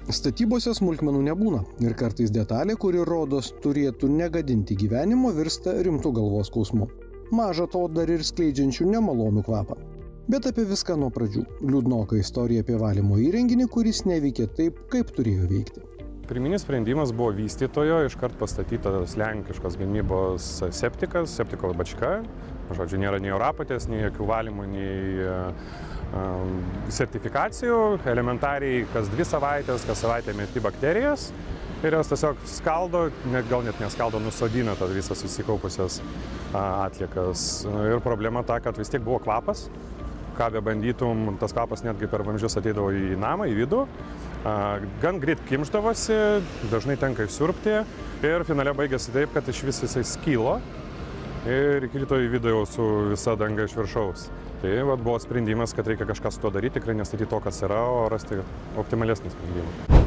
Statybose smulkmenų nebūna ir kartais detalė, kuri rodos turėtų negadinti gyvenimo, virsta rimtu galvos skausmu. Maža to dar ir skleidžiančių nemalonų kvapą. Bet apie viską nuo pradžių. Liūdnoka istorija apie valymo įrenginį, kuris neveikė taip, kaip turėjo veikti. Pirminis sprendimas buvo vystytojo, iškart pastatytas lenkiškos gamybos septikas, septiko bačka. Žodžiu, nėra nei orapotės, nei jokių valymų, nei sertifikacijų. Elementariai kas 2 savaitės, kas savaitę meti bakterijas ir jos tiesiog skaldo, gal net neskaldo, nusodina tas visas susikaupusias atliekas. Ir problema ta, kad vis tiek buvo kvapas. Ką bebandytum, tas kvapas netgi per vamzdžius ateidavo į namą, į vidų. Gan greit kimšdavosi, dažnai tenka išsiurbti ir finale baigėsi taip, kad iš vis jisai skylo ir įkrito į vidų jau su visa danga iš viršaus. Tai buvo sprendimas, kad reikia kažką su to daryti, tikrai nestatyti to, kas yra, o rasti optimalesnį sprendimą.